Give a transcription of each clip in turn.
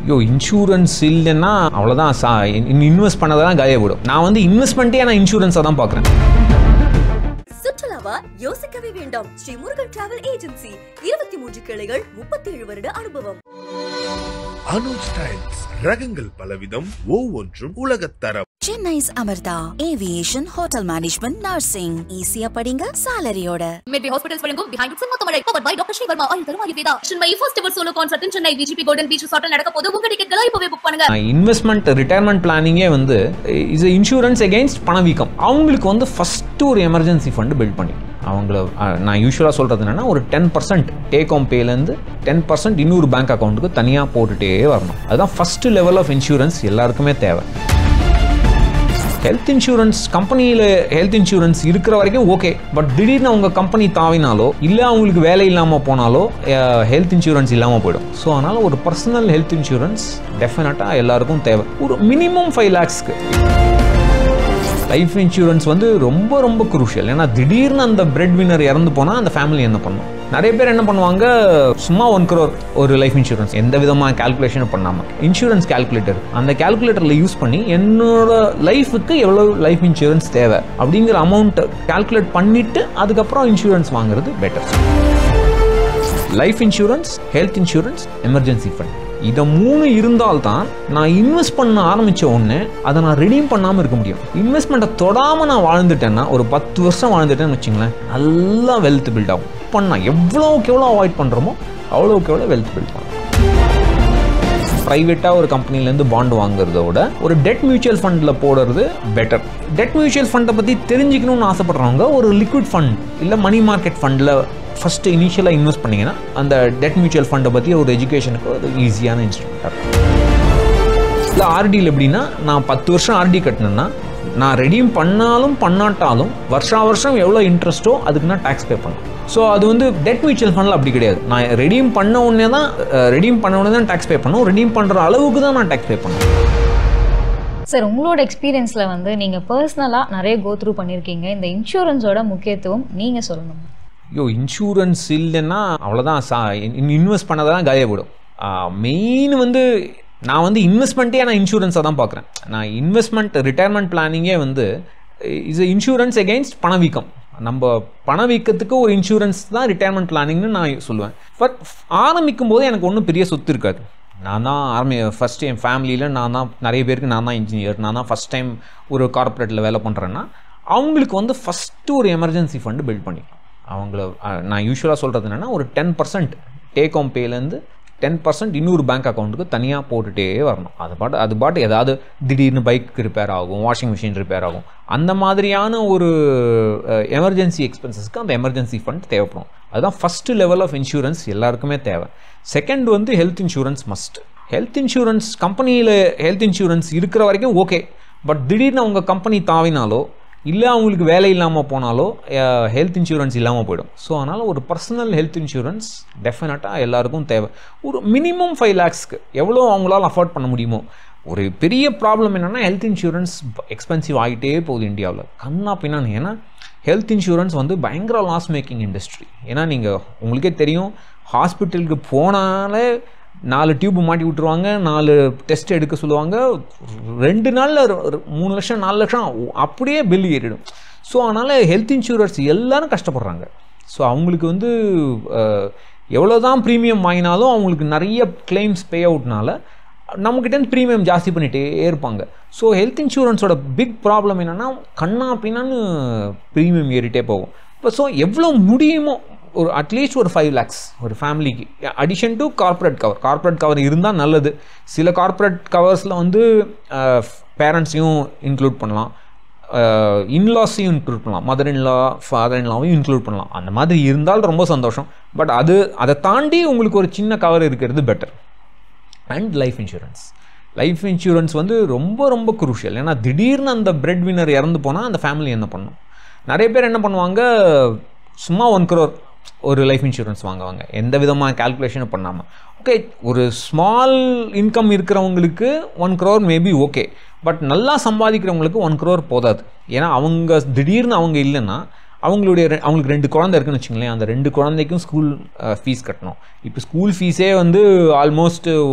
யோ insurance இல்லைன்னா அவ்வளோதான், invest பண்ணதான் காயப்படும். நான் வந்து இன்வெஸ்ட்மெண்ட்டே நான் இன்சூரன்ஸை தான் பார்க்குறேன். சுற்றுலாவா யோசிக்கவே வேண்டாம். ஸ்ரீ முருகன் டிராவல் ஏஜென்சி 23 கிளைகள், 37 வருட அனுபவம். அனுஜ் ஸ்டைல்ஸ் ரகங்கள் பலவிதம், ஒவ்வொன்றும் உலகத்தரம். Chennai's Amrita aviation hotel management nursing ஈஸியா படிங்க சாலரியோட. மெட்ரி ஹாஸ்பிடல்ஸ் வழங்கும் பிஹைண்ட் சிம்மத்தமலை பவர் பை டாக்டர் ஸ்ரீவர்மா ஆயுர்வேதம் Ayurveda. Chennai first ever solo concert in Chennai VGP golden beach ரிசார்ட்ல நடக்க போகுது. உங்க டிக்கெட்களை இப்பவே புக் பண்ணுங்க. இன்வெஸ்ட்மெண்ட் ரிட்டையர்மெண்ட் பிளானிங்கே வந்து இஸ் இன்சூரன்ஸ் அகைன்ஸ்ட் பணவீக்கம். அவங்களுக்கு வந்து ஃபர்ஸ்ட் ஒரு எமர்ஜென்சி ஃபண்ட் பில்ட் பண்ணி அவங்கள நான் யூஸ்வலாக சொல்கிறது என்னென்னா ஒரு 10% டேக் ஹோம் பேலேருந்து 10% இன்னொரு பேங்க் அக்கௌண்ட்டுக்கு தனியாக போட்டுகிட்டே வரணும். அதுதான் ஃபஸ்ட்டு லெவல் ஆஃப் இன்சூரன்ஸ் எல்லாருக்குமே தேவை. ஹெல்த் இன்சூரன்ஸ் கம்பெனியில் ஹெல்த் இன்சூரன்ஸ் இருக்கிற வரைக்கும் ஓகே. பட் திடீர்னு அவங்க கம்பெனி தாவினாலோ இல்லை அவங்களுக்கு வேலை இல்லாமல் போனாலோ ஹெல்த் இன்சூரன்ஸ் இல்லாமல் போயிடும். ஸோ அதனால் ஒரு பர்சனல் ஹெல்த் இன்சூரன்ஸ் டெஃபினட்டாக எல்லாருக்கும் தேவை. ஒரு மினிமம் 5 lakhsக்கு லைஃப் இன்சூரன்ஸ் வந்து ரொம்ப ரொம்ப குரூஷியல். ஏன்னா திடீர்னு அந்த பிரெட் வின்னர் இறந்து போனால் அந்த ஃபேமிலி என்ன பண்ணும்? நிறைய பேர் என்ன பண்ணுவாங்க, சும்மா 1 crore ஒரு லைஃப் இன்சூரன்ஸ் எந்த விதமாக கால்குலேஷனும் பண்ணாமல் இன்சூரன்ஸ் கால்குலேட்டர், அந்த கால்குலேட்டரில் யூஸ் பண்ணி என்னோட லைஃபுக்கு எவ்வளோ லைஃப் இன்சூரன்ஸ் தேவை அப்படிங்கிற அமௌண்ட்டை கால்குலேட் பண்ணிவிட்டு அதுக்கப்புறம் இன்சூரன்ஸ் வாங்குறது better. Life insurance, health insurance, emergency fund, இதை 3 இருந்தால்தான் நான் இன்வெஸ்ட் பண்ண ஆரம்பித்த உடனே அதை நான் ரெடீம் பண்ணாமல் இருக்க முடியும். இன்வெஸ்ட்மெண்ட்டை தொடாமல் நான் வாழ்ந்துட்டேன்னா ஒரு 10 வருஷம் வாழ்ந்துட்டேன்னு வச்சுங்களேன், நல்லா வெல்த் பில்ட் ஆகும். பண்ணால் எவ்வளோக்கு எவ்வளோ அவாய்ட் பண்ணுறோமோ அவ்வளோக்கு எவ்வளோ வெல்த் பில்ட் பண்ணலாம். ப்ரைவேட்டாக ஒரு கம்பெனிலேருந்து பாண்டு வாங்குறத விட ஒரு டெட் மியூச்சுவல் ஃபண்டில் போடுறது பெட்டர். டெட் மியூச்சுவல் ஃபண்டை பற்றி தெரிஞ்சுக்கணும்னு ஆசைப்படுறவங்க ஒரு லிக்விட் ஃபண்ட் இல்லை மணி மார்க்கெட் ஃபண்டில் ஃபஸ்ட்டு இனிஷியலாக இன்வெஸ்ட் பண்ணிங்கன்னா அந்த டெட் மியூச்சுவல் ஃபண்டை பற்றி ஒரு எஜுகேஷனுக்கு ஒரு ஈஸியான இன்ஸ்ட்ருமெண்ட்டாக இருக்கும். இல்லை ஆர்டியில் எப்படின்னா, நான் 10 வருஷம் ஆர்டி கட்டினேன்னா நான் ரெடீம் பண்ணாலும் பண்ணாட்டாலும் வருஷம் எவ்வளோ இன்ட்ரெஸ்ட்டோ அதுக்கு நான் டேக்ஸ் பே பண்ணணும். ஸோ அது வந்து டெட் மியூச்சுவல் ஃபண்டில் அப்படி கிடையாது. நான் ரெடீம் பண்ண உடனே தான் டேக்ஸ் பே பண்ணணும். ரெடீம் பண்ணுற அளவுக்கு தான் நான் டேக்ஸ் பே பண்ணணும். சார், உங்களோட எக்ஸ்பீரியன்ஸில் வந்து நீங்கள் பர்சனலாக நிறைய கோ த்ரூ பண்ணியிருக்கீங்க. இந்த இன்சூரன்ஸோட முக்கியத்துவம் நீங்கள் சொல்லணும். யோ இன்சூரன்ஸ் இல்லைன்னா அவ்வளோதான், இன்வெஸ்ட் பண்ணதான் காயப்படும். மெயின் வந்து நான் வந்து இன்வெஸ்ட்மெண்ட்டே நான் இன்சூரன்ஸை தான் பார்க்குறேன். நான் இன்வெஸ்ட்மெண்ட் ரிட்டையர்மெண்ட் பிளானிங்கே வந்து இஸ் இன்சூரன்ஸ் அகைன்ஸ்ட் பணவீக்கம். நம்ம பணவீக்கத்துக்கு ஒரு இன்சூரன்ஸ் தான் ரிட்டையர்மெண்ட் பிளானிங்னு நான் சொல்லுவேன். பட் ஆரம்பிக்கும் போது எனக்கு ஒன்றும் பெரிய சொத்து இருக்காது. நான் தான் ஃபஸ்ட் என் ஃபேமிலியில் நான் தான் நிறைய பேருக்கு நான் தான் இன்ஜினியர், நான் தான் ஃபஸ்ட் டைம் ஒரு கார்ப்பரேட்டில் வேலை பண்ணுறேன்னா அவங்களுக்கு வந்து ஃபஸ்ட்டு ஒரு எமர்ஜென்சி ஃபண்டு பில்ட் பண்ணிக்கலாம். அவங்கள நான் யூஸ்வலாக சொல்கிறது என்னென்னா ஒரு 10% டேக் ஹோம் பேலேருந்து 10% இன்னொரு பேங்க் அக்கௌண்ட்டுக்கு தனியாக போட்டுகிட்டே வரணும். அது பாட்டு ஏதாவது திடீர்னு பைக் ரிப்பேர் ஆகும், வாஷிங் மிஷின் ரிப்பேர் ஆகும், அந்த மாதிரியான ஒரு எமர்ஜென்சி எக்ஸ்பென்சஸ்க்கு அந்த எமர்ஜென்சி ஃபண்ட் தேவைப்படும். அதுதான் ஃபஸ்ட்டு லெவல் ஆஃப் இன்சூரன்ஸ் எல்லாருக்குமே தேவை. செகண்ட் வந்து health insurance must. Health insurance கம்பெனியில் ஹெல்த் இன்சூரன்ஸ் இருக்கிற வரைக்கும் ஓகே. பட் திடீர்னு அவங்க கம்பெனி தாவினாலோ இல்லை அவங்களுக்கு வேலை இல்லாமல் போனாலோ ஹெல்த் இன்சூரன்ஸ் இல்லாமல் போயிடும். ஸோ அதனால் ஒரு பர்சனல் ஹெல்த் இன்சூரன்ஸ் டெஃபினட்டாக எல்லாருக்கும் தேவை. ஒரு மினிமம் 5 lakhsக்கு எவ்வளோ அவங்களால அஃபோர்ட் பண்ண முடியுமோ. ஒரு பெரிய ப்ராப்ளம் என்னென்னா ஹெல்த் இன்சூரன்ஸ் எக்ஸ்பென்சிவ் ஆகிட்டே போகுது இந்தியாவில். கண்ணா பின்னான்னு. ஏன்னா ஹெல்த் இன்சூரன்ஸ் வந்து பயங்கர லாஸ் மேக்கிங் இண்டஸ்ட்ரி. ஏன்னா நீங்கள் உங்களுக்கே தெரியும், ஹாஸ்பிட்டலுக்கு போனாலே 4 டியூப் மாட்டி விட்டுருவாங்க, 4 டெஸ்ட் எடுக்க சொல்லுவாங்க, 2 நாளில் 3 லட்சம் 4 லட்சம் அப்படியே பில் ஏறிடும். ஸோ அதனால் ஹெல்த் இன்சூரன்ஸ் எல்லோரும் கஷ்டப்படுறாங்க. ஸோ அவங்களுக்கு வந்து எவ்வளோ தான் ப்ரீமியம் வாங்கினாலும் அவங்களுக்கு நிறைய கிளைம்ஸ் பே அவுட்னால நம்மக்கிட்டேருந்து ப்ரீமியம் ஜாஸ்தி பண்ணிகிட்டே இருப்பாங்க. ஸோ ஹெல்த் இன்சூரன்ஸோட பிக் ப்ராப்ளம் என்னென்னா கண்ணா பின்னான்னு ப்ரீமியம் ஏறிட்டே போகும். இப்போ ஸோ எவ்வளோ முடியுமோ ஒரு அட்லீஸ்ட் ஒரு 5 lakhs ஒரு ஃபேமிலிக்கு addition to corporate cover. Corporate cover இருந்தால் நல்லது. சில கார்ப்பரேட் கவர்ஸில் வந்து பேரண்ட்ஸையும் இன்க்ளூட் பண்ணலாம், இன்லாஸையும் இன்க்ளூட் பண்ணலாம், மதர் இன்லா ஃபாதர் இன்லாவையும் இன்க்ளூட் பண்ணலாம். அந்த மாதிரி இருந்தால் ரொம்ப சந்தோஷம். பட் அதை தாண்டி உங்களுக்கு ஒரு சின்ன கவர் இருக்கிறது பெட்டர். அண்ட் லைஃப் இன்சூரன்ஸ் வந்து ரொம்ப ரொம்ப குரூஷியல். ஏன்னா திடீர்னு அந்த பிரெட் வின்னர் இறந்து போனால் அந்த ஃபேமிலி என்ன பண்ணும்? நிறைய பேர் என்ன பண்ணுவாங்க, சும்மா 1 crore ஒரு லைஃப் இன்சூரன்ஸ் வாங்குவாங்க எந்த விதமாக கால்குலேஷனும் பண்ணாமல். ஓகே, ஒரு ஸ்மால் இன்கம் இருக்கிறவங்களுக்கு 1 crore மேபி ஓகே. பட் நல்லா சம்பாதிக்கிறவங்களுக்கு 1 crore போதாது. ஏன்னா அவங்க திடீர்னு அவங்க இல்லைன்னா அவங்களுக்கு 2 குழந்தை இருக்குன்னு வச்சுங்களேன், அந்த 2 குழந்தைக்கும் ஸ்கூல் ஃபீஸ் கட்டணும். இப்போ ஸ்கூல் ஃபீஸே வந்து ஆல்மோஸ்ட்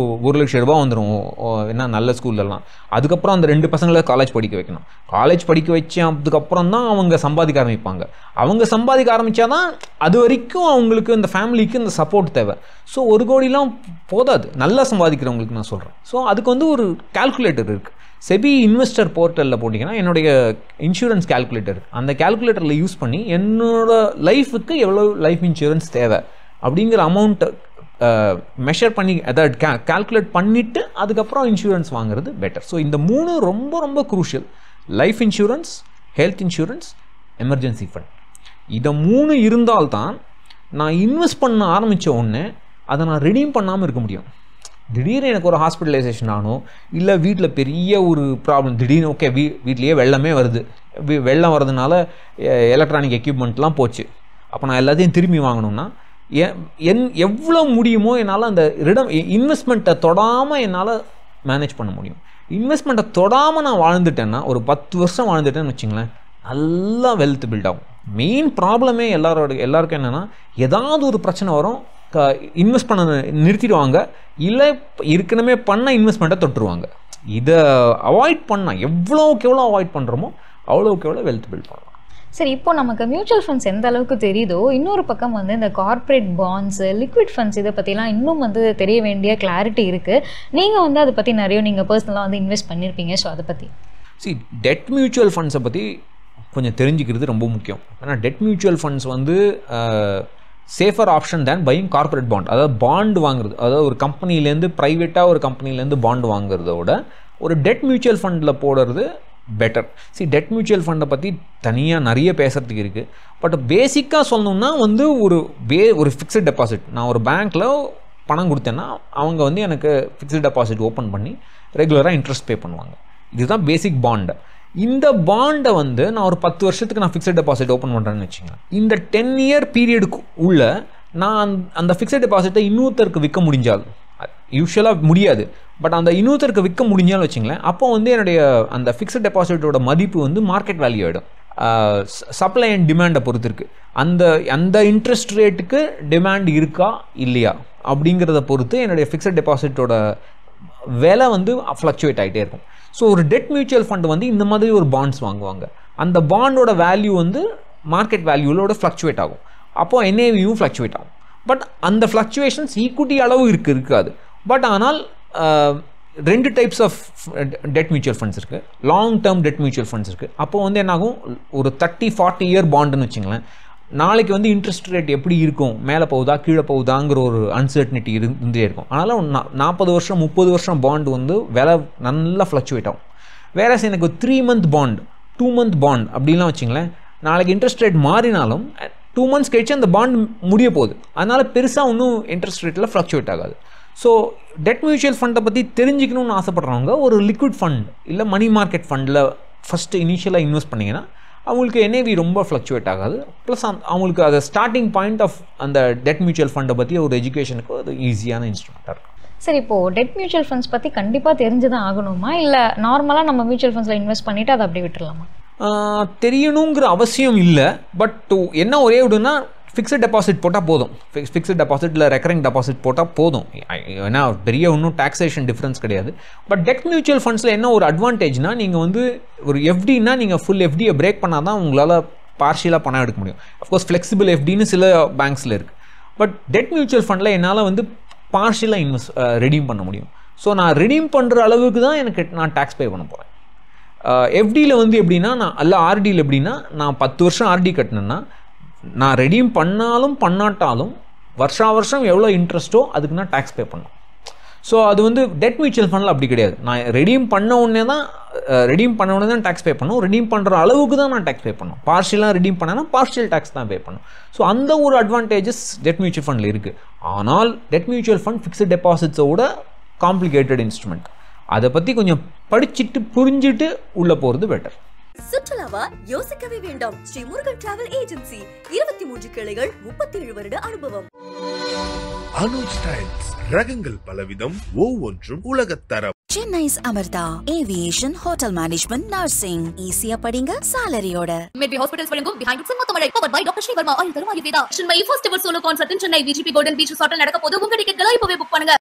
1 லட்சம் ரூபா வந்துடும் என்ன நல்ல ஸ்கூல்லலாம். அதுக்கப்புறம் அந்த 2 பசங்களை காலேஜ் படிக்க வைக்கணும். காலேஜ் படிக்க வச்சு அதுக்கப்புறம் தான் அவங்க சம்பாதிக்க ஆரம்பிப்பாங்க. அவங்க சம்பாதிக்க ஆரம்பித்தாதான் அது வரைக்கும் அவங்களுக்கு இந்த ஃபேமிலிக்கு இந்த சப்போர்ட் தேவை. ஸோ 1 கோடிலாம் போதாது நல்லா சம்பாதிக்கிறவங்களுக்கு நான் சொல்கிறேன். ஸோ அதுக்கு வந்து ஒரு கால்குலேட்டர் இருக்குது. செபி இன்வெஸ்டர் போர்ட்டலில் போட்டிங்கன்னா என்னுடைய இன்சூரன்ஸ் கால்குலேட்டர், அந்த கால்குலேட்டரில் யூஸ் பண்ணி என்னோடய லைஃபுக்கு எவ்வளோ லைஃப் இன்சூரன்ஸ் தேவை அப்படிங்கிற அமௌண்ட்டை மெஷர் பண்ணி அதை கால்குலேட் பண்ணிவிட்டு அதுக்கப்புறம் இன்சூரன்ஸ் வாங்குறது பெட்டர். ஸோ இந்த 3 ரொம்ப ரொம்ப crucial. Life insurance, health insurance, emergency fund. இதை 3 இருந்தால்தான் நான் இன்வெஸ்ட் பண்ண ஆரம்பித்த உடனே அதை நான் ரிடீம் பண்ணாமல் இருக்க முடியும். திடீர்னு எனக்கு ஒரு ஹாஸ்பிட்டலைசேஷன் ஆகணும், இல்லை வீட்டில் பெரிய ஒரு ப்ராப்ளம், திடீர்னு ஓகே வீட்லேயே வெள்ளமே வருது, வெள்ளம் வர்றதுனால எலக்ட்ரானிக் எக்யூப்மெண்ட்லாம் போச்சு, அப்போ நான் எல்லாத்தையும் திரும்பி வாங்கணும்னா எவ்வளோ முடியுமோ என்னால் அந்த இன்வெஸ்ட்மெண்ட்டை தொடாமல் என்னால் மேனேஜ் பண்ண முடியும். இன்வெஸ்ட்மெண்ட்டை தொடாமல் நான் வாழ்ந்துட்டேன்னா ஒரு 10 வருஷம் வாழ்ந்துட்டேன்னு வச்சுங்களேன், நல்லா வெல்த் பில்ட் ஆகும். மெயின் ப்ராப்ளமே எல்லாருக்கும் என்னென்னா ஏதாவது ஒரு பிரச்சனை வரும், இன்வெஸ்ட் பண்ண நிறுத்திடுவாங்க, இல்லை ஏற்கனவே பண்ண இன்வெஸ்ட்மெண்ட்டை தொட்டுருவாங்க. இதை அவாய்ட் பண்ணால் எவ்வளோக்கு எவ்வளோ அவாய்ட் பண்ணுறோமோ அவ்வளோக்கு எவ்வளோ வெல்த் பில்ட் பண்ணலாம். சரி, இப்போ நமக்கு மியூச்சுவல் ஃபண்ட்ஸ் எந்த அளவுக்கு தெரியுதோ இன்னொரு பக்கம் வந்து இந்த கார்ப்பரேட் பாண்ட்ஸ், லிக்விட் ஃபண்ட்ஸ் இதை பற்றிலாம் இன்னும் வந்து தெரிய வேண்டிய கிளாரிட்டி இருக்குது. நீங்கள் வந்து அதை பற்றி நிறைய நீங்கள் பர்சனலாக வந்து இன்வெஸ்ட் பண்ணியிருப்பீங்க. ஸோ அதை பற்றி டெட் மியூச்சுவல் ஃபண்ட்ஸை பற்றி கொஞ்சம் தெரிஞ்சுக்கிறது ரொம்ப முக்கியம். ஏன்னா டெட் மியூச்சுவல் ஃபண்ட்ஸ் வந்து சேஃபர் ஆப்ஷன் தேன் பையிங் கார்ப்பரேட் பாண்ட். அதாவது பாண்டு வாங்குறது, அதாவது ஒரு கம்பெனிலேருந்து ப்ரைவேட்டாக ஒரு கம்பெனிலேருந்து பாண்டு வாங்குறதோட ஒரு டெட் மியூச்சுவல் ஃபண்டில் போடுறது பெட்டர். டெட் மியூச்சுவல் ஃபண்டை பற்றி தனியாக நிறைய பேசுகிறதுக்கு இருக்குது. பட் பேசிக்காக சொல்லணுன்னா வந்து ஒரு ஃபிக்ஸட் டெபாசிட், நான் ஒரு பேங்க்கில் பணம் கொடுத்தேன்னா அவங்க வந்து எனக்கு ஃபிக்ஸட் டெபாசிட் ஓப்பன் பண்ணி ரெகுலராக இன்ட்ரெஸ்ட் பே பண்ணுவாங்க. இதுதான் பேசிக் பாண்டு. இந்த பாண்டை வந்து நான் ஒரு 10 வருஷத்துக்கு நான் ஃபிக்ஸட் டெபாசிட் ஓப்பன் பண்ணுறேன்னு வச்சுக்கோங்க. இந்த 10 இயர் பீரியடுக்கு உள்ள நான் அந்த ஃபிக்ஸட் டெபாசிட்டை இன்னொருத்தருக்கு விற்க முடிஞ்சால், யூஸ்வலாக முடியாது, பட் அந்த இன்னொருத்தருக்கு விற்க முடிஞ்சாலும் வச்சுங்களேன், அப்போ வந்து என்னுடைய அந்த ஃபிக்ஸட் டெபாசிட்டோட மதிப்பு வந்து மார்க்கெட் வேல்யூ ஆகிடும். சப்ளை அண்ட் டிமாண்டை பொறுத்து இருக்குது. அந்த இன்ட்ரெஸ்ட் ரேட்டுக்கு டிமாண்ட் இருக்கா இல்லையா அப்படிங்கிறத பொறுத்து என்னுடைய ஃபிக்ஸட் டெபாசிட்டோட விலை வந்து ஃப்ளக்சுவேட் ஆகிட்டே இருக்கும். ஸோ ஒரு டெட் மியூச்சுவல் ஃபண்ட் வந்து இந்த மாதிரி ஒரு பாண்ட்ஸ் வாங்குவாங்க. அந்த பாண்டோட வேல்யூ வந்து மார்க்கெட் வேல்யூவோட ஃப்ளக்சுவேட் ஆகும். அப்போது என்ஏவியும் ஃப்ளக்சுவேட் ஆகும். பட் அந்த ஃப்ளக்சுவேஷன்ஸ் ஈக்விட்டி அளவு இருக்காது. பட் ஆனால் 2 types of debt mutual funds இருக்குது. Long term debt mutual funds இருக்குது. அப்போ வந்து என்னாகும், ஒரு 30-40 இயர் பாண்டுன்னு வச்சுங்களேன், நாளைக்கு வந்து இன்ட்ரெஸ்ட் ரேட் எப்படி இருக்கும், மேலே போகுதா கீழே போகுதாங்கிற ஒரு அன்சர்டனிட்டி இருந்தே இருக்கும். அதனால் 40 வருஷம் 30 வருஷம் பாண்டு வந்து விலை நல்லா ஃப்ளக்சுவேட் ஆகும். வேற எனக்கு 3 மந்த் பாண்ட் 2 மந்த் பாண்ட் அப்படின்லாம் வச்சுங்களேன், நாளைக்கு இன்ட்ரெஸ்ட் ரேட் மாறினாலும் 2 மந்த்ஸ் கழிச்சு அந்த பாண்ட் முடிய போகுது. அதனால் பெருசாக ஒன்றும் இன்ட்ரெஸ்ட் ரேட்டில் ஃப்ளக்சுவேட் ஆகாது. ஸோ டெட் மியூச்சுவல் ஃபண்டை பற்றி தெரிஞ்சுக்கணும்னு ஆசைப்படுறவங்க ஒரு லிக்விட் ஃபண்ட் இல்லை மணி மார்க்கெட் ஃபண்டில் ஃபஸ்ட்டு இனிஷியலாக இன்வெஸ்ட் பண்ணிங்கன்னா அவங்களுக்கு என்ஏவி ரொம்ப ஃப்ளக்சுவேட் ஆகாது. ப்ளஸ் அவங்களுக்கு அது ஸ்டார்டிங் பாயிண்ட் ஆஃப் அந்த டெட் மியூச்சுவல் ஃபண்டை பற்றி ஒரு எஜுகேஷனுக்கு அது ஈஸியான இன்ஸ்ட்ருமெண்ட்டாக இருக்கும். சரி, இப்போது டெட் மியூச்சுவல் ஃபண்ட்ஸ் பற்றி கண்டிப்பாக தெரிஞ்சு தான் ஆகணுமா, இல்லை நார்மலாக நம்ம மியூச்சுவல் ஃபண்ட்ஸில் இன்வெஸ்ட் பண்ணிவிட்டு அதை அப்படியே விட்டுடலாமா? தெரியணுங்கிற அவசியம் இல்லை. பட் என்ன ஒரே விடுனா ஃபிக்ஸட் டெபாசிட் போட்டால் போதும். ஃபிக்ஸட் டெபாசிட்டில் ரெக்கரிங் டெபாசிட் போட்டால் போதும். ஏன்னா பெரிய ஒன்றும் டாக்ஸேஷன் டிஃப்ரென்ஸ் கிடையாது. பட் டெட் மியூச்சுவல் ஃபண்ட்ஸில் என்ன ஒரு அட்வான்டேஜ்னா, நீங்கள் வந்து ஒரு எஃப்டினா நீங்கள் ஃபுல் எஃப்டியை பிரேக் பண்ணால் தான் உங்களால் பார்ஷியலாக பணம் எடுக்க முடியும். அஃப்கோர்ஸ் ஃப்ளெக்சிபிள் எஃப்டின்னு சில பேங்க்ஸில் இருக்குது. பட் டெட் மியூச்சுவல் ஃபண்டில் என்னால் வந்து பார்ஷியலாக ரெடீம் பண்ண முடியும். ஸோ நான் ரெடீம் பண்ணுற அளவுக்கு தான் நான் டேக்ஸ் பே பண்ண போகிறேன். எஃப்டியில் வந்து எப்படின்னா, ஆர்டியில் எப்படின்னா, நான் 10 வருஷம் ஆர்டி கட்டினேன்னா நான் ரெடீம் பண்ணாலும் பண்ணாட்டாலும் வருஷம் எவ்வளோ இன்ட்ரெஸ்ட்டோ அதுக்கு நான் டேக்ஸ் பே பண்ணணும். ஸோ அது வந்து டெட் மியூச்சுவல் ஃபண்டில் அப்படி கிடையாது. நான் ரெடீம் பண்ண உடனே தான் டேக்ஸ் பே பண்ணணும். ரெடீம் பண்ணுற அளவுக்கு தான் நான் டேக்ஸ் பே பண்ணணும். பார்ஷியலாக ரெடீம் பண்ணேன்னா பார்ஷியல் டேக்ஸ் தான் பே பண்ணணும். ஸோ அந்த ஒரு அட்வான்டேஜஸ் டெட் மியூச்சுவல் ஃபண்டில் இருக்குது. ஆனால் டெட் மியூச்சுவல் ஃபண்ட் ஃபிக்ஸட் டெபாசிட்ஸோட காம்ப்ளிகேட்டட் இன்ஸ்ட்ருமெண்ட். அதை பற்றி கொஞ்சம் படிச்சுட்டு புரிஞ்சுட்டு உள்ளே போகிறது பெட்டர். சுற்றுலாவா யோசிக்கவே வேண்டாம். ஸ்ரீ முருகன் டிராவல் ஏஜென்சி 23 கிளைகள் 37 வருட அனுபவம். அனுஜ் டைல்ஸ் ரகங்கள் பலவிதம் ஒவ்வொன்றும் உலகத்தரம். Chennai's Amrita aviation hotel management nursing ஈஸியா படிங்க சாலரியோட. மெட்ரி ஹாஸ்பிடல்ஸ் வழங்கும் பிஹைண்ட் செம்மத்தமழை power by doctor Sri Varma Ayurveda Chennai first ever solo concert Chennai VGP golden beach ரிசார்ட்ல நடக்க போது உங்க டிக்கெட்களை இப்பவே புக் பண்ணுங்க.